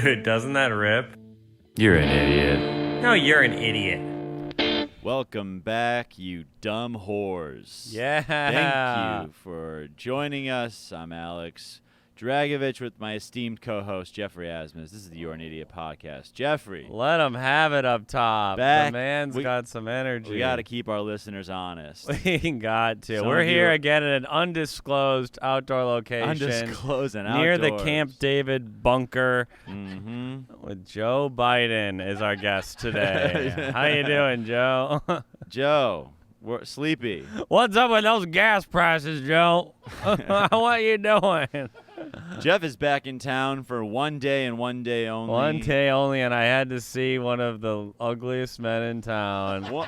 Dude, doesn't that rip? You're an idiot. No, you're an idiot. Welcome back, you dumb whores. Yeah. Thank you for joining us. I'm Alex Dragicevich with my esteemed co-host, Geoffrey Asmus. This is the You're an Idiot podcast. Jeffrey. Let him have it up top. Back. The man's got some energy. We got to keep our listeners honest. We got to. Some We're of you here are- again at an undisclosed outdoor location. Undisclosed and near outdoors. the Camp David bunker Mm-hmm. with Joe Biden is our guest today. How you doing, Joe? Joe, we're sleepy. What's up with those gas prices, Joe? What you doing? Jeff is back in town for one day and one day only. One day only, and I had to see one of the ugliest men in town. One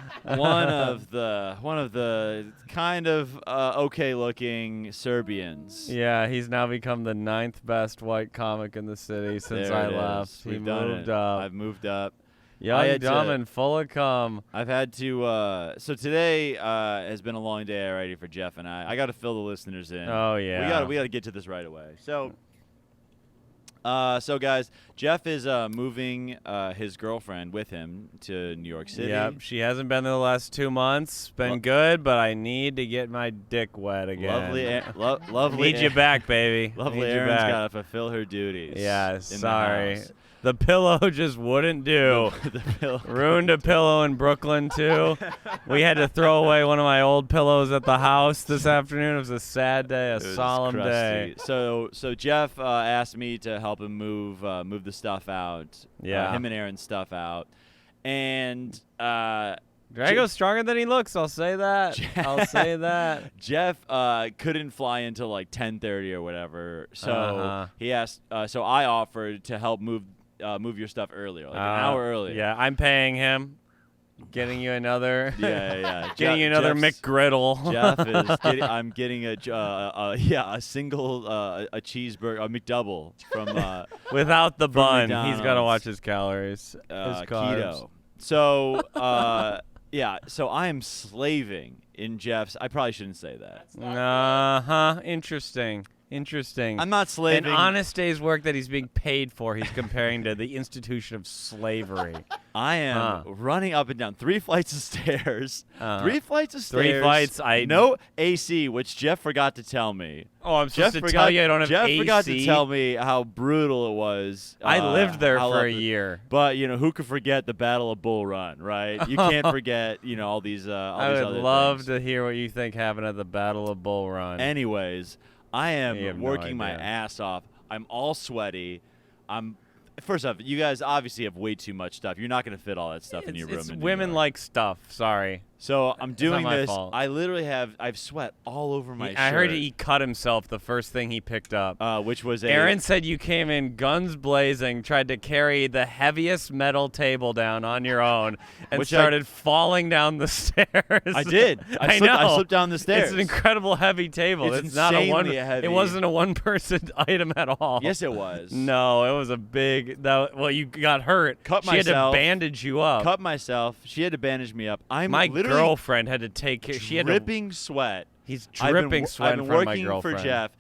of the kind of okay-looking Serbians. Yeah, he's now become the 9th best white comic in the city since There I it left. is. He We've done moved it. up. I've moved up. I Young, had dumb, to- and full of cum. I've had to. So today has been a long day already for Jeff and I. I got to fill the listeners in. Oh, yeah. We got to get to this right away. So guys, Jeff is moving his girlfriend with him to New York City. Yep, she hasn't been there the last 2 months. Been good, but I need to get my dick wet again. Lovely. Need you back, baby. Lovely Need you Erin's back. got to fulfill her duties. Yeah, in sorry. The house. The pillow just wouldn't do. The pillow. Ruined a pillow in Brooklyn, too. We had to throw away one of my old pillows at the house this afternoon. It was a sad day, a It was solemn day. crusty. So Jeff asked me to help him move the stuff out. Yeah. Him and Erin's stuff out. And Drago's stronger than he looks, I'll say that. I'll say that. Jeff couldn't fly until like 10:30 or whatever. So he asked. So I offered to help move your stuff earlier, like an hour earlier. Yeah, I'm paying him. Getting you another. Yeah. Getting you another Jeff's- McGriddle. Jeff is. I'm getting a single a cheeseburger, a McDouble from Without the bun. He's got to McDonald's. watch his calories. His carbs. keto. So yeah. So I am slaving in Jeff's. I probably shouldn't say that. Interesting. I'm not slaving. An honest day's work that he's being paid for, he's comparing to the institution of slavery. I am running up and down 3 flights of stairs. 3 flights of stairs. 3 flights. No AC, which Jeff forgot to tell me. Oh, I'm supposed to tell you I don't have Jeff AC? forgot to tell me how brutal it was. I lived there how for a lovely- year. But who could forget the Battle of Bull Run, right? You can't forget, all these. I these would other love things. to hear what you think happened at the Battle of Bull Run. Anyways, I You have am no working my idea. ass off. I'm all sweaty. First off, you guys obviously have way too much stuff. You're not going to fit all that stuff in your room. It's in New women York. like stuff. Sorry. So I'm doing not my this. fault. I literally I've sweat all over my shirt. I heard he cut himself the first thing he picked up. Which was a. Aaron said you came in guns blazing, tried to carry the heaviest metal table down on your own, and Which I- started falling down the stairs. I did. I know. I know. slipped down the stairs. It's an incredible heavy table. It's not a one. insanely heavy. It wasn't a one-person item at all. Yes, it was. No, it was a big. Well, you got hurt. Cut she had myself. to bandage you up. Cut myself. She had to bandage me up. I'm My literally girlfriend had to take care. She had to. dripping sweat. He's I've been dripping wo- sweat I've in been front of my working girlfriend. for Jeff.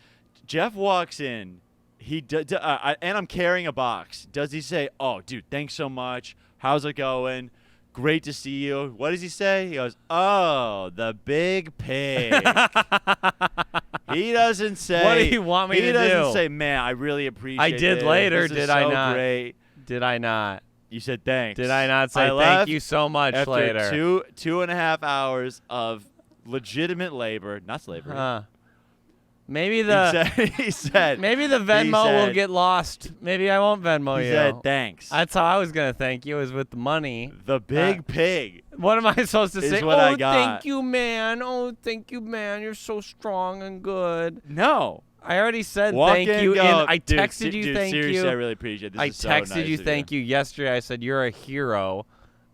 Jeff walks in. And I'm carrying a box. Does he say, "Oh, dude, thanks so much. How's it going? Great to see you." What does he say? He goes, "Oh, the big pig." He doesn't say. What do you want me to He doesn't do? say, "Man, I really appreciate it. I did later, This is did I so not? Great." Did I not? You said thanks. Did I not say I thank left you so much after later? 2.5 hours of legitimate labor, not slavery. Maybe the He said. maybe the Venmo will get lost. Maybe I won't Venmo He you. said thanks. That's how I was gonna thank you, is with the money. The big pig. What am I supposed to Is say? what oh, I got. thank you, man. Oh, thank you, man. You're so strong and good. No. I already said Walk thank in, you. go, And I dude, texted you dude, thank seriously, you. I really appreciate it. This I is so texted nice you of thank you yesterday. I said you're a hero.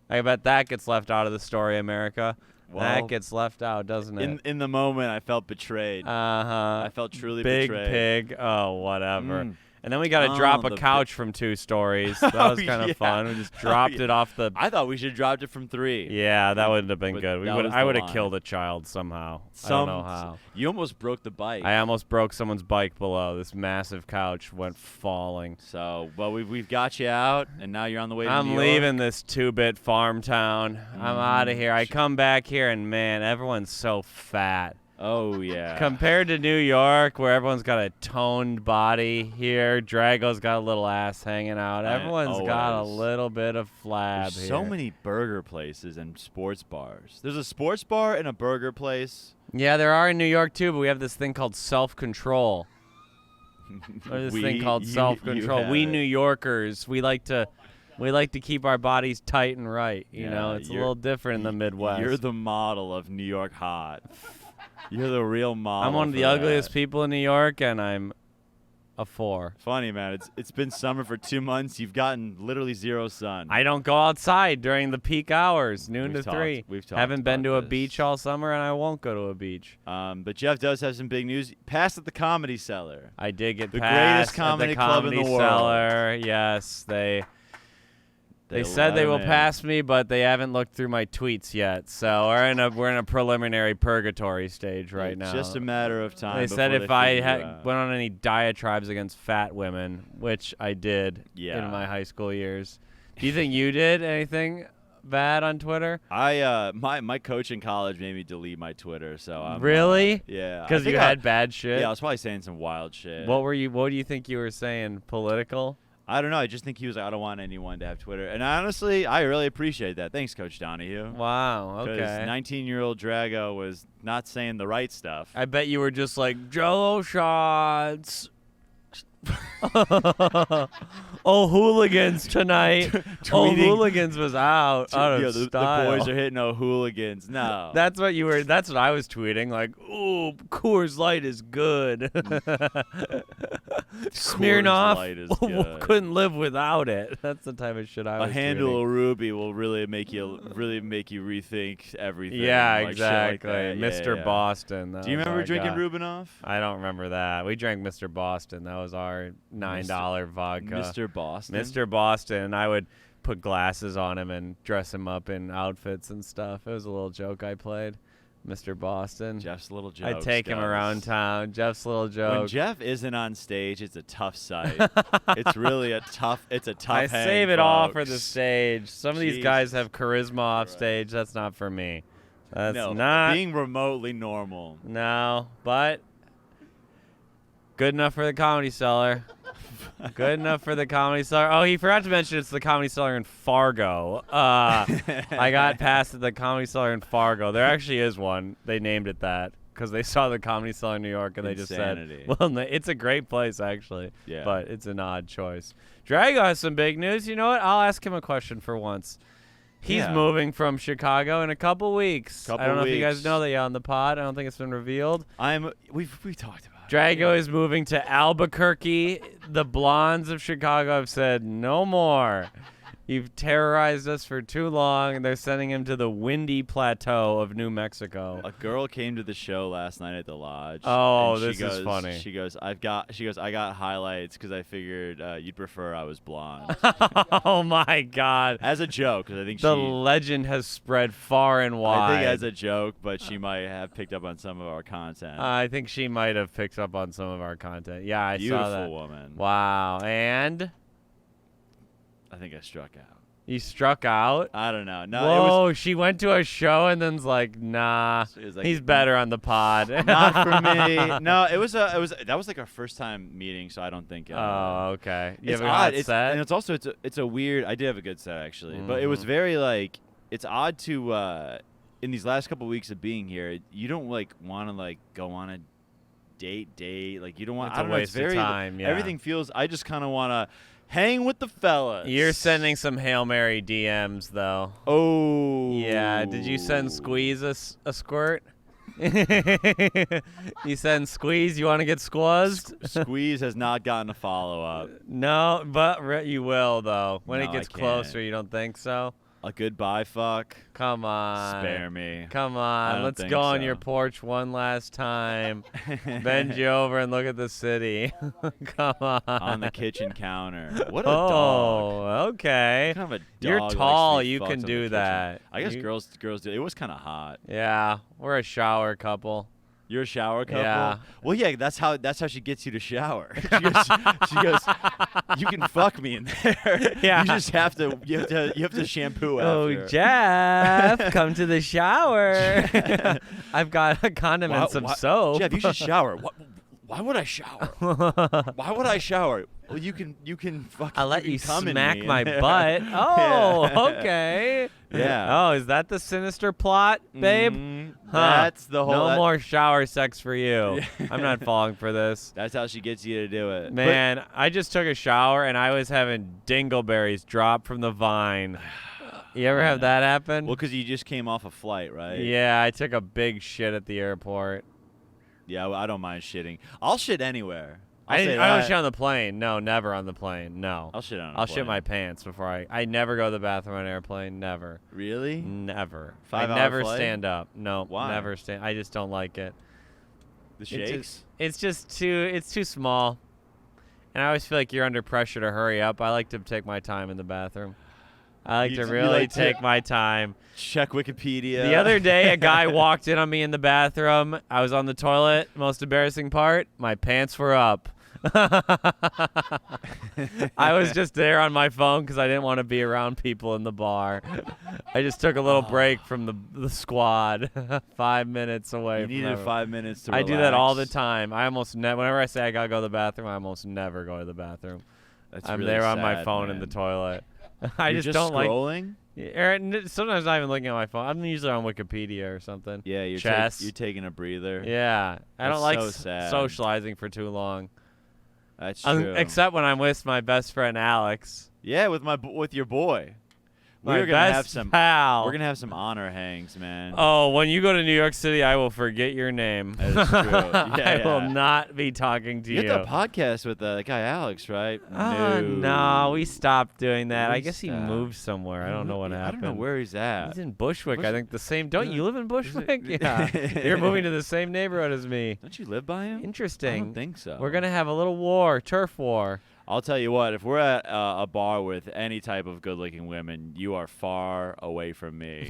I bet that gets left out of the story, America. Well, that gets left out, doesn't it? In the moment, I felt betrayed. I felt truly Big betrayed. pig. Oh, whatever. And then we got to Oh, drop a the couch from 2 stories. That was kind of yeah. fun. We just dropped it off the. I thought we should have dropped it from 3. Yeah, that wouldn't have been But good. that was I the would have line. killed a child somehow. I don't know how. You almost broke the bike. I almost broke someone's bike below. This massive couch went falling. So, well, we've got you out, and now you're on the way to I'm New York. leaving this 2-bit farm town. I'm out of here. I come back here, and man, everyone's so fat. Oh, yeah. Compared to New York, where everyone's got a toned body, here Drago's got a little ass hanging out. Everyone's got a always. little bit of flab There's here. so many burger places and sports bars. There's a sports bar and a burger place. Yeah, there are in New York too, but we have this thing called self-control. There's this thing called self-control. We New Yorkers, we like to keep our bodies tight and right. You know, it's a little different in the Midwest. You're the model of New York hot. You're the real model. I'm one of the for ugliest that. people in New York, and I'm a 4. Funny, man. It's been summer for 2 months. You've gotten literally 0 sun. I don't go outside during the peak hours, noon We've to 3. talked- we've talked Haven't been to about a this. beach all summer, and I won't go to a beach. But Jeff does have some big news. Passed at the Comedy Cellar. I did get The passed greatest comedy at the club in Comedy the world. Cellar. Yes, they said let they 'em will in. pass me, but they haven't looked through my tweets yet. So we're in a preliminary purgatory stage right now. It's just a matter of time. They said before if they I figure you out. went on any diatribes against fat women, which I did Yeah. in my high school years. Do you think you did anything bad on Twitter? My coach in college made me delete my Twitter. So I'm Really? yeah. I Because think you had bad shit? Yeah, I was probably saying some wild shit. What do you think you were saying? Political? I don't know. I just think he was like, I don't want anyone to have Twitter. And honestly, I really appreciate that. Thanks, Coach Donahue. Wow, Because okay. 19-year-old Drago was not saying the right stuff. I bet you were just like, Jello shots. Oh, hooligans tonight. Oh, Tweeting- hooligans was out of the style. boys are hitting hooligans. No. That's what you were. That's what I was tweeting. Like, ooh, Coors Light is good. Smirnoff Light is good. couldn't live without it. That's the type of shit I was. A handle tweeting. of Ruby will really make you rethink everything. Yeah, like shit like exactly. that. Yeah, Mr. yeah. Boston. that Do you was remember our drinking guy. Rubinoff? I don't remember that. We drank Mr. Boston. That was our $9 vodka. Mr. Boston. Mr. Boston, and I would put glasses on him and dress him up in outfits and stuff. It was a little joke I played. Mr. Boston. Jeff's little joke. I'd take him around town. Jeff's little When joke. Jeff isn't on stage, it's a tough sight. It's really a tough. It's a tough. I hang, save it all for the folks. stage. Some of these guys Jesus have charisma off Christ. stage. That's not for me. That's No, not. being remotely normal. No, but good enough for the Comedy Cellar. Good enough for the Comedy Cellar. Oh, he forgot to mention it's the Comedy Cellar in Fargo. I got passed at the Comedy Cellar in Fargo. There actually is one. They named it that because they saw the Comedy Cellar in New York and they Insanity. just said, well, it's a great place actually, Yeah. but it's an odd choice. Drago has some big news. You know what? I'll ask him a question for once. He's Yeah. moving from Chicago in a couple weeks. I don't know if you guys weeks. know that yet on the pod. I don't think it's been revealed. We've talked about it. Drago is moving to Albuquerque. The blondes of Chicago have said no more. You've terrorized us for too long, and they're sending him to the windy plateau of New Mexico. A girl came to the show last night at the lodge. Oh, and she this is goes- funny. She goes, I got highlights because I figured you'd prefer I was blonde. Oh my God! As a joke, because I think The legend has spread far and wide. I think as a joke, but she might have picked up on some of our content. I think she might have picked up on some of our content. Yeah, I Beautiful saw that. woman. Wow, and I think I struck out. you struck out. I don't know. No, Whoa, she went to a show and then's like, nah, It was like- he's better on the pod. not for me. No, that was like our first time meeting, so I don't think. Oh, okay. You It's have a odd. hot set? And it's also it's a weird. I did have a good set actually, but it was Mhm. very like it's odd to in these last couple weeks of being here, you don't like want to like go on a date like you don't want. It's I a don't know. It's waste of very time, yeah. everything feels. I just kind of want to hang with the fellas. You're sending some Hail Mary DMs, though. Oh. Yeah. Did you send Squeeze a squirt? You send Squeeze? You want to get squazzed? Squeeze has not gotten a follow up. No, but you will, though. When No, it I gets can't. closer, you don't think so? A goodbye fuck. Come on. Spare me. Come I on. don't Let's think go on so. your porch one last time. Bend you over and look at the city. Come on. On the kitchen counter. What a dog. Oh, okay. What kind of a dog You're likes to tall. be You fucked can on the do kitchen? that. I guess You- girls do. It was kind of hot. Yeah, we're a shower couple. You're a shower couple? Yeah. Well, yeah, that's how she gets you to shower. she goes, you can fuck me in there. Yeah. You just have to shampoo Oh, after. Jeff, come to the shower. I've got a condom and some soap. Jeff, you should shower. Why would I shower? Why would I shower? Well, you can fucking. I'll let you come in smack me in my there. butt. Oh, Yeah. okay. Yeah. Oh, is that the sinister plot, babe? Huh. That's the whole. No more shower sex for you. Yeah. I'm not falling for this. That's how she gets you to do it. Man, I just took a shower and I was having dingleberries drop from the vine. You ever have that happen? Well, because you just came off a flight, right? Yeah, I took a big shit at the airport. Yeah, I don't mind shitting. I'll shit anywhere. I say don't that. shit on the plane. No, never on the plane. No. I'll shit on a I'll shit plane. my pants before I never go to the bathroom on an airplane. Never. Really? Never. 5-hour I never flight? stand up. No. Why? Never stand. I just don't like it. The shakes? It's just too small. And I always feel like you're under pressure to hurry up. I like to take my time in the bathroom. I like to You really like to- take my time. Check Wikipedia. The other day, a guy walked in on me in the bathroom. I was on the toilet. Most embarrassing part, my pants were up. I was just there on my phone because I didn't want to be around people in the bar. I just took a little break from the squad, 5 minutes away. You from needed everyone. 5 minutes to I do that all the relax. time. I almost whenever I say I gotta go to the bathroom, I almost never go to the bathroom. That's I'm really there on my sad, phone man. in the toilet. I You're just don't like. scrolling? Sometimes not even looking at my phone. I'm usually on Wikipedia or something. Yeah, Chess. you're taking a breather. Yeah, I That's don't like so sad. socializing for too long. That's true. Except when I'm with my best friend Alex. Yeah, with your boy. My We're gonna best have some. pal. We're gonna have some honor hangs, man. Oh, when you go to New York City, I will forget your name. That is true. I will Yeah. not be talking to You you. have the podcast with the guy Alex, right? No, we stopped doing that. I We guess he stopped. moved somewhere. I don't know what I happened. don't know where he's at. He's in Bushwick. I Bush- think the same. Don't you live in Bushwick? it- Yeah. You're moving to the same neighborhood as me. Don't you live by him? I Interesting. don't think so. We're gonna have a little war, turf war. I'll tell you what. If we're at a bar with any type of good-looking women, you are far away from me.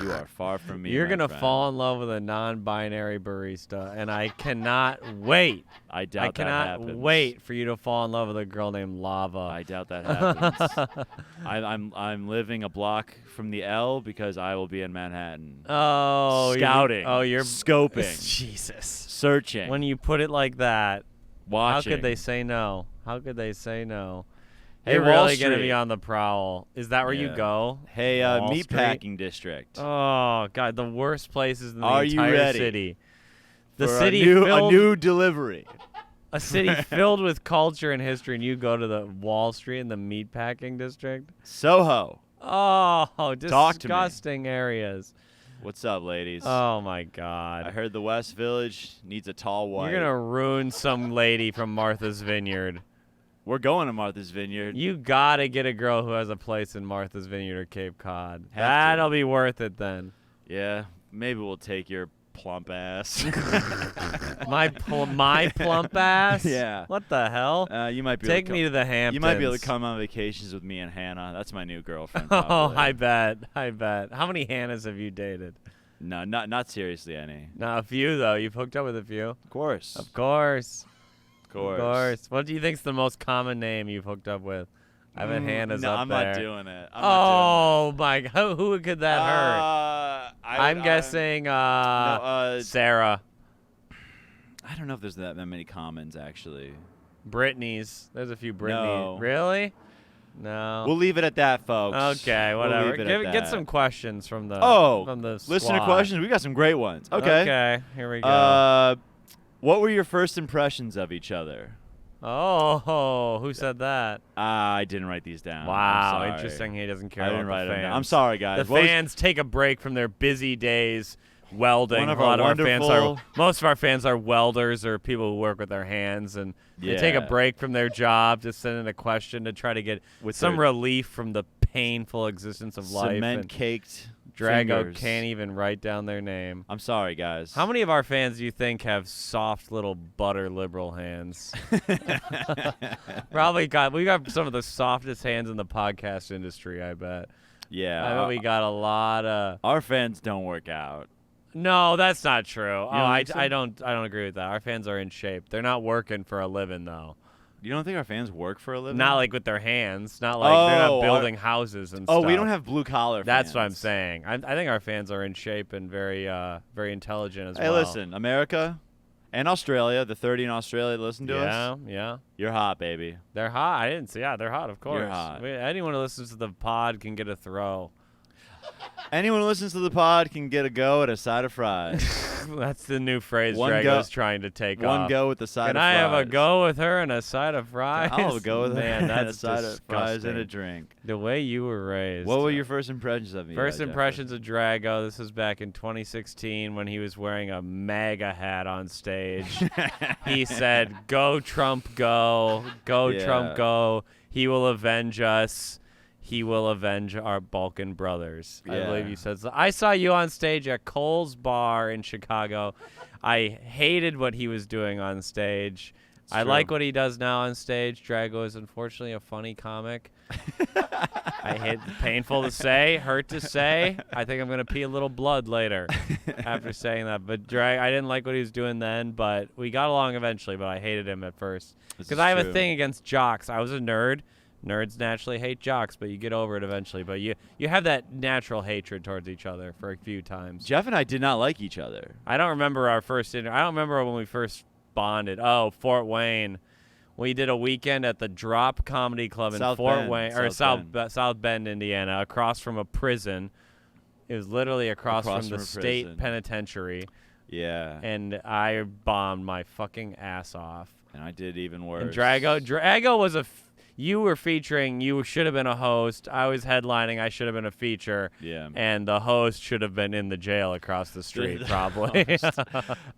You are far from me. You're my gonna friend. fall in love with a non-binary barista, and I cannot wait. I doubt I cannot that happens. wait for you to fall in love with a girl named Lava. I doubt that happens. I'm living a block from the L because I will be in Manhattan. Oh, Scouting. You're scoping. Jesus. Searching. When you put it like that, watching. how could they say no? How could they say no? Hey, You're Wall really gonna Street. be on the prowl. Is that where you Yeah. go? Hey, Wall Street? meatpacking district. Oh God, the worst places in the Are you entire ready city. The for city a filled, new delivery. a city filled with culture and history, and you go to the Wall Street in the meatpacking district. Soho. Oh, Talk to me. disgusting areas. What's up, ladies? Oh my I God. heard the West Village needs a tall white. You're gonna ruin some lady from Martha's Vineyard. We're going to Martha's Vineyard. You gotta get a girl who has a place in Martha's Vineyard or Cape Cod. Have to. That'll be worth it then. Yeah, maybe we'll take your plump ass. My plump ass. Yeah. What the hell? You might be Take able to me to the Hamptons. You might be able to come on vacations with me and Hannah. That's my new girlfriend. Oh, probably. I bet. I bet. How many Hannahs have you dated? No, not seriously any. No, a few though. You've hooked up with a few. Of course. Of course. Of course. Of course. What do you think's the most common name you've hooked up with? I bet Hannah's no, up I'm there. not doing it. I'm not Oh my God! Who could that doing it. hurt? I'm guessing Sarah. I don't know if there's that many commons actually. Brittany's. There's a few Brittany. No. Really? No. We'll leave it at that, folks. Okay, We'll whatever. leave it at Get that. some questions from the from the listener squad. questions. We got some great ones. Okay. Okay, here we go. What were your first impressions of each other? Oh, who said that? I didn't write these down. I'm Wow, sorry. interesting. He doesn't care I about didn't write the them fans. down. I'm sorry, guys. The What was- fans take a break from their busy days welding. One of a lot our of our fans wonderful- are most of our fans are welders or people who work with their hands, and they take a Yeah. break from their job to send in a question to try to get With some their- relief from the painful existence of life. Cement caked. Drago can't even write down their name. I'm sorry, guys. How many of our fans do you think have soft little butter liberal hands? Probably we got some of the softest hands in the podcast industry, I bet. Yeah. I bet we got a lot of. Our fans don't work out. No, that's not true. I don't agree with that. Our fans are in shape. They're not working for a living though. You don't think our fans work for a living? Not like with their hands. Not like they're not building houses and stuff. Oh, we don't have blue collar. That's fans. what I'm saying. I think our fans are in shape and very very intelligent as well. Hey, listen, America and Australia, the 30 in Australia listen to us. Yeah. You're hot, baby. They're hot. I didn't see. Yeah, they're hot, of course. You're hot. Anyone who listens to the pod can get a throw. Anyone who listens to the pod can get a go at a side of fries. That's the new phrase One Drago's trying to take off. One go with the side Can of I fries. have a go with her and a side of fries? I'll have a go with her Man, and a that's side of fries disgusting. and a drink. The way you were raised. What were your first impressions of me? First Jeffrey? impressions of Drago. This was back in 2016 when he was wearing a MAGA hat on stage. He said, "Go Trump, go! Go Yeah. Trump, go! He will avenge us. He will avenge our Balkan brothers." I Yeah. believe you said so. I saw you on stage at Cole's Bar in Chicago. I hated what he was doing on stage. I true. like what he does now on stage. Drago is unfortunately a funny comic. I hate painful to say, hurt to say. I think I'm gonna pee a little blood later after saying that. But I didn't like what he was doing then, but we got along eventually. But I hated him at first This because is I have true. a thing against jocks. I was a nerd. Nerds naturally hate jocks, but you get over it eventually. But you have that natural hatred towards each other for a few times. Jeff and I did not like each other. I don't remember our first I don't remember when we first bonded. Oh, Fort Wayne. We did a weekend at the Drop Comedy Club in South Fort Bend, Wayne or South South Bend, Indiana, across from a prison. It was literally across from the from a state prison. penitentiary, Yeah. and I bombed my fucking ass off. And I did even worse. And Drago was you were featuring. You should have been a host. I was headlining. I should have been a feature. Yeah. And the host should have been in the jail across the street, probably.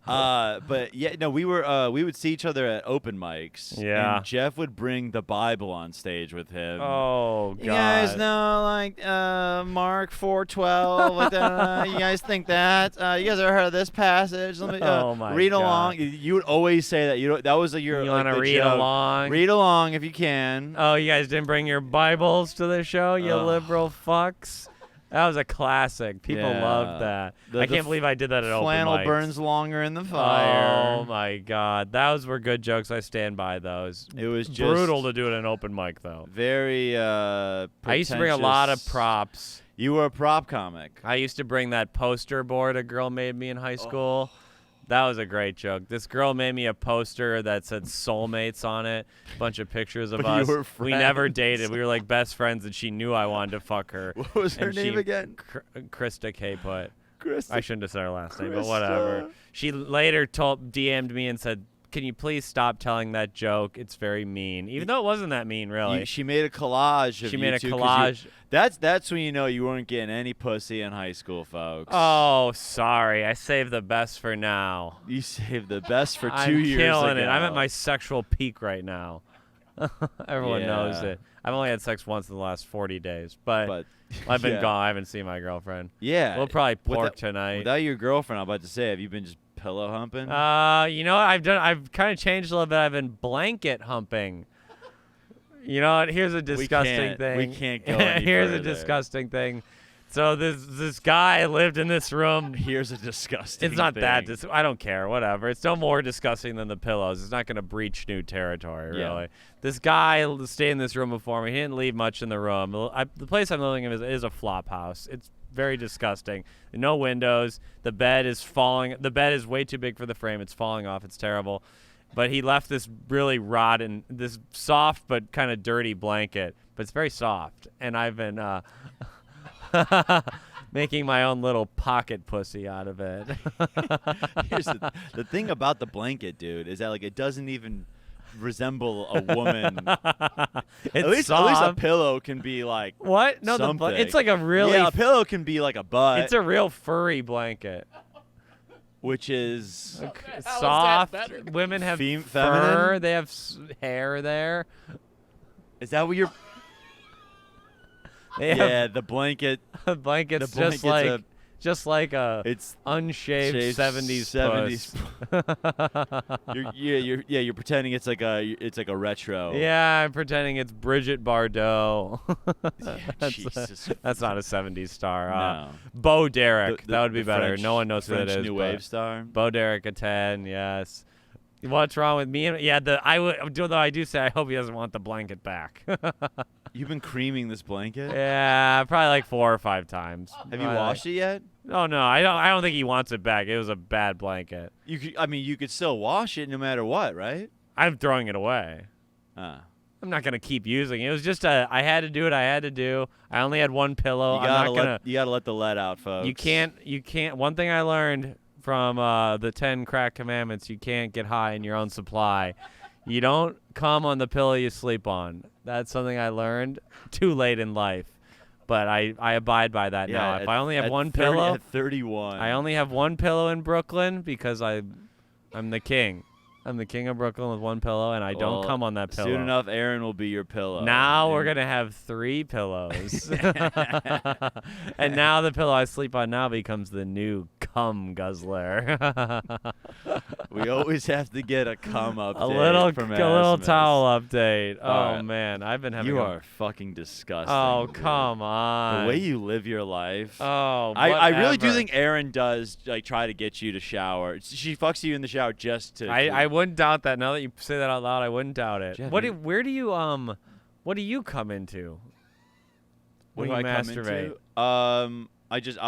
But yeah, no, we would see each other at open mics. Yeah. And Jeff would bring the Bible on stage with him. Oh, God. You guys know, like, Mark 4:12. You guys think that? You guys ever heard of this passage? Let me Oh, my read God. along. You would always say that. That was your. You want to read along? Read along if you can. Oh, you guys didn't bring your Bibles to the show, you Ugh. liberal fucks? That was a classic. People Yeah. loved that. The I can't believe I did that at Flannel open mics. burns longer in the fire. Oh, my God. Those were good jokes. I stand by those. It was just brutal to do it at an open mic, though. Very. I used to bring a lot of pretentious. props. You were a prop comic. I used to bring that poster board a girl made me in high school. That was a great joke. This girl made me a poster that said soulmates on it, a bunch of pictures of But you us. were We never friends. dated. We were like best friends, and she knew I wanted to fuck her. What was her And name she- again? Krista K. Put. Krista. I shouldn't have said her last name, but Krista. whatever. She later DM'd me and said, "Can you please stop telling that joke? It's very mean." Even though it wasn't that mean, really. She made a collage of She you made a two 'cause collage. That's when you know you weren't getting any pussy in high school, folks. Oh, sorry. I saved the best for now. You saved the best for 2 I'm years killing ago. it. I'm at my sexual peak right now. Everyone knows Yeah. it. I've only had sex once in the last 40 days, but I've been yeah. gone. I haven't seen my girlfriend. Yeah. We'll probably pork Without- tonight. Without your girlfriend, I'm about to say, have you been just pillow humping? You know what I've kind of changed a little bit. I've been blanket humping. You know what? Here's a disgusting thing. We can't go any Here's further. a disgusting thing. So this guy lived in this room. Here's a disgusting It's not thing. that. I don't care. Whatever. It's no more disgusting than the pillows. It's not going to breach new territory, Yeah. really. This guy stayed in this room before me. He didn't leave much in the room. The place I'm living in is a flop house. It's very disgusting. No windows. The bed is falling. The bed is way too big for the frame. It's falling off. It's terrible. But he left this really rotten, this soft but kind of dirty blanket. But it's very soft. And I've been making my own little pocket pussy out of it. Here's the thing about the blanket, dude, is that like it doesn't even resemble a woman. It's at least soft. a pillow can be like What? No, something. it's like a really. Yeah, a pillow can be like a butt, It's a real furry blanket. which is Soft. better? Women have fur. Feminine? They have hair there. is that what you're Yeah, the blanket. The blanket's The blanket's just like a It's unshaved shaved 70s puss. You're pretending it's like a retro. Yeah, I'm pretending it's Bridget Bardot. Jesus. That's not a 70s star. No. Bo Derek. The- that would be the better. French- No one knows the who that French is. New but Wave star. Bo Derek a 10, yes. What's wrong with me? Yeah, though I do say I hope he doesn't want the blanket back. You've been creaming this blanket. Yeah, probably like 4 or 5 times. Have you washed it yet? Oh no, I don't think he wants it back. It was a bad blanket. You could still wash it no matter what, right? I'm throwing it away. I'm not gonna keep using it. It was just I had to do what I had to do. I only had one pillow. You gotta let the lead out, folks. You can't. One thing I learned from the 10 crack commandments: you can't get high in your own supply. You don't come on the pillow you sleep on. That's something I learned too late in life, but I abide by that now. If I only have one pillow, at 31, I only have one pillow in Brooklyn because I'm the king. I'm the king of Brooklyn with one pillow, and I don't come on that pillow. Soon enough, Aaron will be your pillow. Now we're gonna have 3 pillows, and now the pillow I sleep on now becomes the new cum guzzler. We always have to get a cum update. a little from towel update. All Oh right. man, I've been having. You are fucking disgusting. Oh dude. come on. The way you live your life. Oh, I really do whatever. think Aaron does like try to get you to shower. She fucks you in the shower just to. I wouldn't doubt that. Now that you say that out loud, I wouldn't doubt it. Jeff, What do you come into What when do you I come masturbate? into?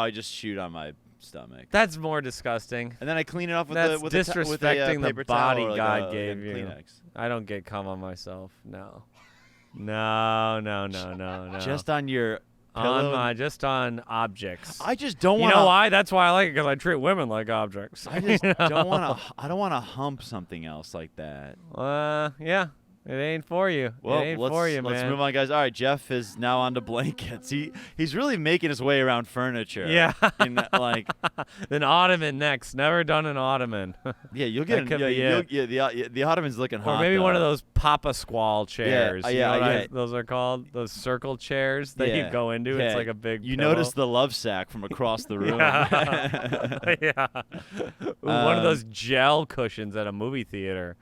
I just shoot on my stomach, That's more disgusting. and then I clean it off with That's with a disrespecting the paper towel body or like God a, like gave a you. Kleenex. I don't get cum on myself. No. No. Just on your pillow. Just on objects. I just don't You want. know why? That's why I like it, because I treat women like objects. I just don't want to. I don't want to hump something else like that. Yeah. It ain't for you. Well, it ain't let's for you, man. let's move on, guys. All right, Jeff is now on to blankets. He's really making his way around furniture. Yeah. Like An ottoman next. Never done an ottoman. yeah, you'll That get could be it. the ottoman's looking hot. Or maybe one of though. those Papa Squall chairs. You know what those are called? Those circle chairs that you go into. Yeah. It's like a big You pillow. notice the love sack from across the room. Yeah. Ooh, one of those gel cushions at a movie theater.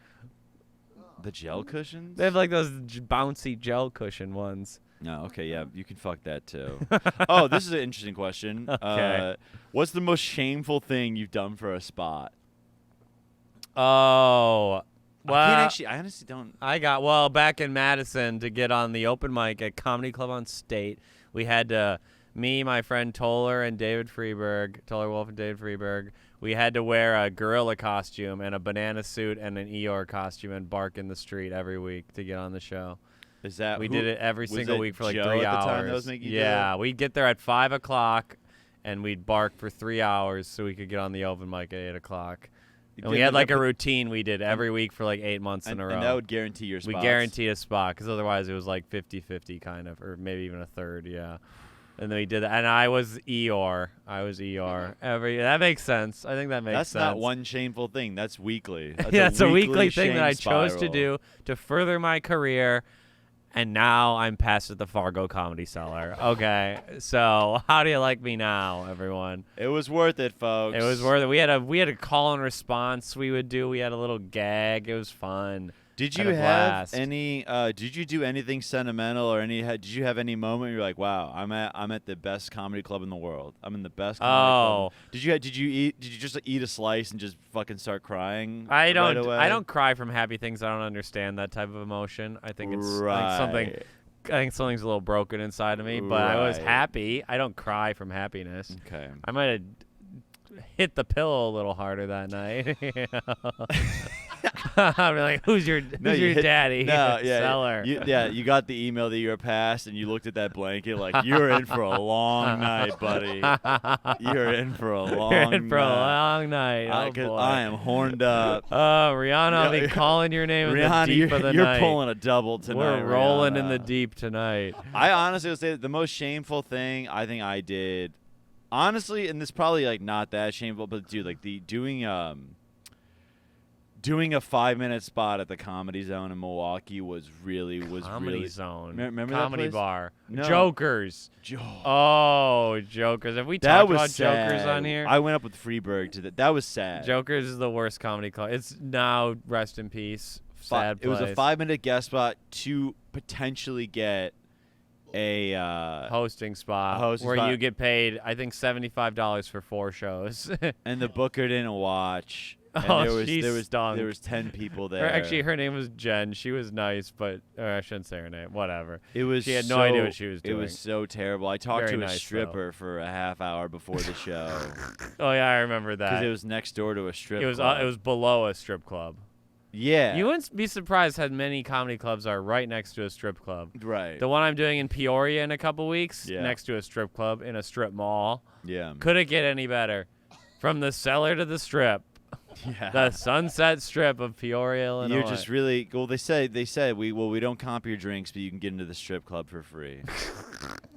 The gel cushions? They have like those bouncy gel cushion ones. No, okay, yeah, you can fuck that too. Oh, this is an interesting question. Okay. What's the most shameful thing you've done for a spot? Oh. Well, I honestly don't. back in Madison to get on the open mic at Comedy Club on State, we had to, me, my friend Toller and David Freeberg, Toller Wolf and David Freeberg, we had to wear a gorilla costume and a banana suit and an Eeyore costume and bark in the street every week to get on the show. Is that We did it every was single it week for like Joe 3 at the hours. time that was making you do Yeah, it? we'd get there at 5 o'clock and we'd bark for 3 hours so we could get on the open mic at 8 o'clock. And we had like a routine we did every week for like 8 months in a row. And that would guarantee your spot. We guaranteed a spot because otherwise it was like 50-50 kind of, or maybe even a third, yeah. And then we did that, and I was Eeyore. That makes sense. I think that makes That's sense. not one shameful thing. That's weekly. That's Yeah, it's a weekly thing shame that I chose to spiral. do to further my career, and now I'm past at the Fargo Comedy Cellar. Okay, so how do you like me now, everyone? It was worth it, folks. It was worth it. We had a call and response we would do. We had a little gag. It was fun. Did Had you a have blast. any? Did you do anything sentimental or any? Did you have any moment you're like, wow, I'm at the best comedy club in the world. I'm in the best comedy club. Did you just eat a slice and just fucking start crying? I Right away? don't cry from happy things. I don't understand that type of emotion. I think it's Right. I think something's a little broken inside of me, but I was Right. happy. I don't cry from happiness. Okay. I might have hit the pillow a little harder that night. I'm like, who's your daddy? No, yeah, Seller. you got the email that you were passed, and you looked at that blanket like you're in for a long night, buddy. You're in for a long You're in for a night. long night. Oh, 'Cause boy. I am horned up. Oh, Rihanna, I'll be Yeah, calling your name in the Rihanna, deep of the you're night. pulling a double tonight. We're rolling in the Rihanna. deep tonight. I honestly would say that the most shameful thing I think I did, honestly, and this probably like not that shameful, but dude, like Doing a 5-minute spot at the Comedy Zone in Milwaukee was really Comedy Zone. Remember Comedy that place? bar. No. Jokers. Oh, Jokers. Have we That talked was about sad. Jokers on here? I went up with Freeberg to that. That was sad. Jokers is the worst comedy club. It's now rest in peace. Sad It was a place. 5-minute guest spot to potentially get a hosting spot where you get paid, I think, $75 for 4 shows. and the booker didn't watch. And she stunk. There was 10 people there. Actually, her name was Jen. She was nice, but I shouldn't say her name. Whatever. She had no idea what she was doing. It was so terrible. I talked Very to a nice, stripper for a half hour before the show Oh yeah, I remember that. because it was next door to a strip It was club. it was below a strip club. Yeah. You wouldn't be surprised how many comedy clubs are right next to a strip club. Right. The one I'm doing in Peoria in a couple weeks, Yeah. next to a strip club in a strip mall. Yeah. Couldn't get any better. From the cellar to the strip. Yeah. The Sunset Strip of Peoria, Illinois. You're just really well. They said we don't comp your drinks, but you can get into the strip club for free.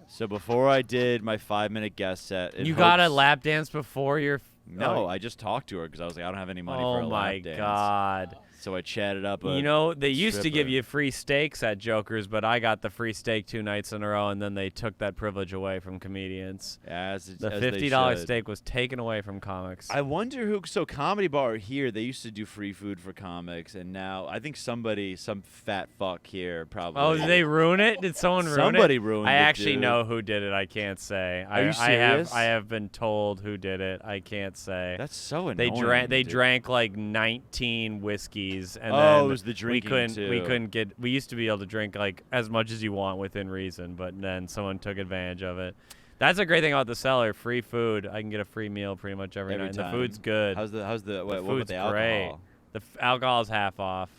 So before I did my 5-minute guest set, You got a lap dance before your. No, I just talked to her because I was like, I don't have any money for a Oh lap my dance. God. So I chatted up. You know, they used to give stripper. you free steaks at Jokers, but I got the free steak 2 nights in a row, and then they took that privilege away from comedians. The $50 steak was taken away from comics. I wonder who. So Comedy Bar here, they used to do free food for comics, and now I think some fat fuck here probably. Oh, did they ruin it? Did someone ruin it? Somebody ruined I it, actually dude. know who did it. I can't say. Are you serious? I have been told who did it. I can't say. That's so They annoying. They dude. drank like 19 whiskeys, and Oh, then it was the drinking we too. couldn't get. We used to be able to drink like as much as you want within reason, but then someone took advantage of it. That's a great thing about the cellar. Free food. I can get a free meal pretty much every night. And the time. food's good. How's the the what about food's the alcohol? great. The alcohol is half off.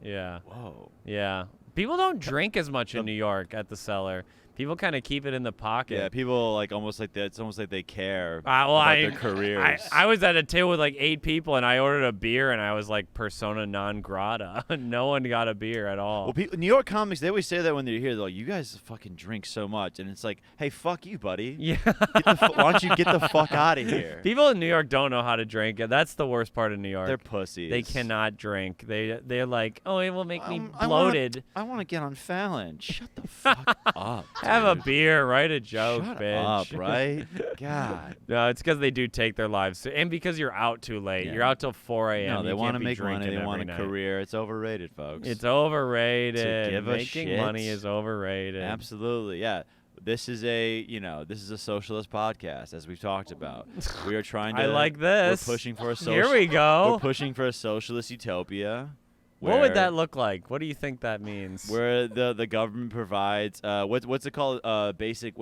Yeah. Whoa. Yeah. People don't drink as much in New York at the cellar. People kind of keep it in the pocket. Yeah, people like almost like that. It's almost like they care Well, about their careers. I was at a table with like 8 people, and I ordered a beer, and I was like persona non grata. No one got a beer at all. Well, New York comics, they always say that when they're here. They're like, you guys fucking drink so much. And it's like, hey, fuck you, buddy. Yeah. Why don't you get the fuck out of here? People in New York don't know how to drink. That's the worst part of New York. They're pussies. They cannot drink. They're like, oh, it will make me I bloated. want to get on Fallon. Shut the fuck up. Have a dude. beer. Write a joke, Shut bitch. up, right? God. No, it's because they do take their lives, and because you're out too late. Yeah. You're out till 4 a.m. No, they want to make money. They every want a night. career. It's overrated, folks. It's overrated. To give a Making shit. money is overrated. Absolutely, yeah. This is a socialist podcast, as we've talked about. We are trying to. I like this. We're pushing for a Here we go. We're pushing for a socialist utopia. What would that look like? What do you think that means? Where the government provides what's it called?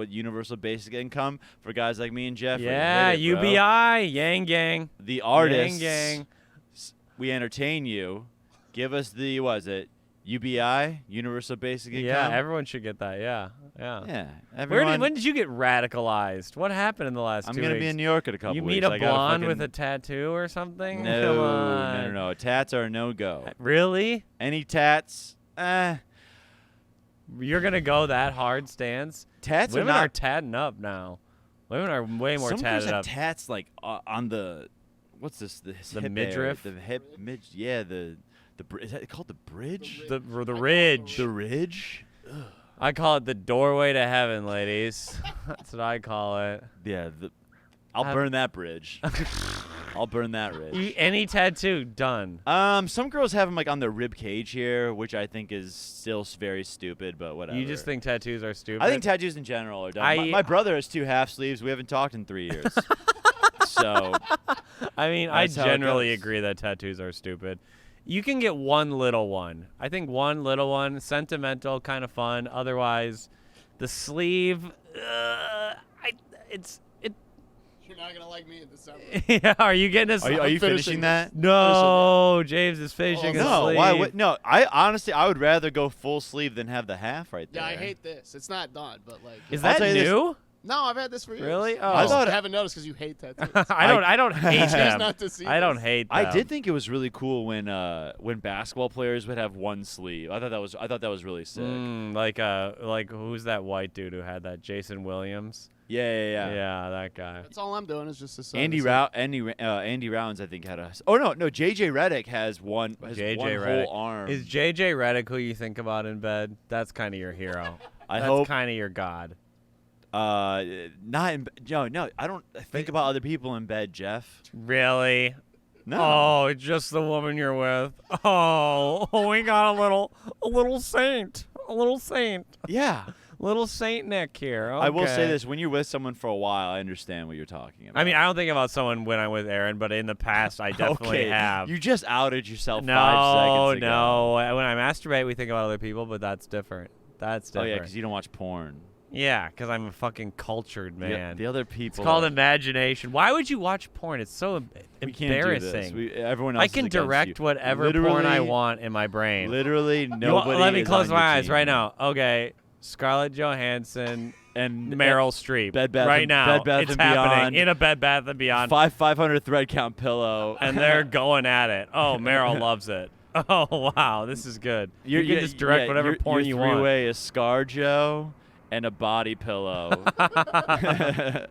Universal basic income for guys like me and Geoffrey. Yeah, Hit it, bro. UBI, Yang Gang. The artists. Yang Gang. We entertain you. Give us the UBI, Universal Basic Income. Yeah, everyone should get that. Yeah. Yeah, When everyone. did you get radicalized? What happened in the last 2 weeks? I'm gonna be in New York in a couple You weeks. meet a I gotta blonde fucking- with a tattoo or something? No, Come on. no. Tats are a no-go. Really? Any tats? You're gonna go that hard stance? Tats Women are are not. tatting up now. Women are way more Some girls tatted have up. tats like on the. What's this? The hip area, midriff? The hip midge. Yeah, the. Is that called the bridge? The ridge. The ridge. I call it the doorway to heaven, ladies. That's what I call it. Yeah. I'll burn that bridge. I'll burn that ridge. Any tattoo, done. Some girls have them like on their rib cage here, which I think is still very stupid, but whatever. You just think tattoos are stupid? I think tattoos in general are dumb. My brother has 2 half sleeves. We haven't talked in 3 years. So. I mean, I That's how it generally goes. agree that tattoos are stupid. You can get one little one. I think one little one, sentimental, kind of fun. Otherwise, the sleeve, You're not gonna like me in December. yeah, are you getting a? Are you finishing finishing that? No, James is finishing Oh, a No, sleeve. why would no? I honestly I would rather go full sleeve than have the half right there. Yeah, I hate this. It's not done, but like. Is I'll that tell you this- new? No, I've had this for years. Really? Oh. I thought- I haven't noticed because you hate tattoos. I don't hate Choose them. not to see I don't this. hate them. I did think it was really cool when basketball players would have one sleeve. I thought that was really sick. Like who's that white dude who had that? Jason Williams. Yeah, that guy. That's all I'm doing is just a Andy Rounds, I think, had a. Oh no, JJ Redick has one. JJ one Redick. whole arm. Is JJ Redick who you think about in bed? That's kind of your hero. I That's kind of your god. not in. No, I don't think about other people in bed, Jeff. Really? No. Oh, it's just the woman you're with. Oh, we got a little saint. Yeah. Little Saint Nick here. I will say Okay. this: when you're with someone for a while, I understand what you're talking about. I mean, I don't think about someone when I'm with Aaron, but in the past, I definitely okay. have. You just outed yourself no, 5 seconds ago. no. When I masturbate, we think about other people, but that's different. That's Oh different. yeah, because you don't watch porn. Yeah, because I'm a fucking cultured The- man. The other people. It's called imagination. Why would you watch porn? It's so we can't do this. embarrassing. Everyone else I is can against direct you. whatever porn I Literally- want in my brain. Literally, You want- nobody. let me is close on your my eyes team. right now. Okay, Scarlett Johansson And Meryl Streep. Bed Bath right and- now. Bed Bath it's and happening Beyond. in a Bed Bath and Beyond. 500 thread count pillow. And they're going at it. Oh, Meryl loves it. Oh, wow. This is good. You can just direct whatever porn you want. Your three-way is ScarJo and a body pillow. I'd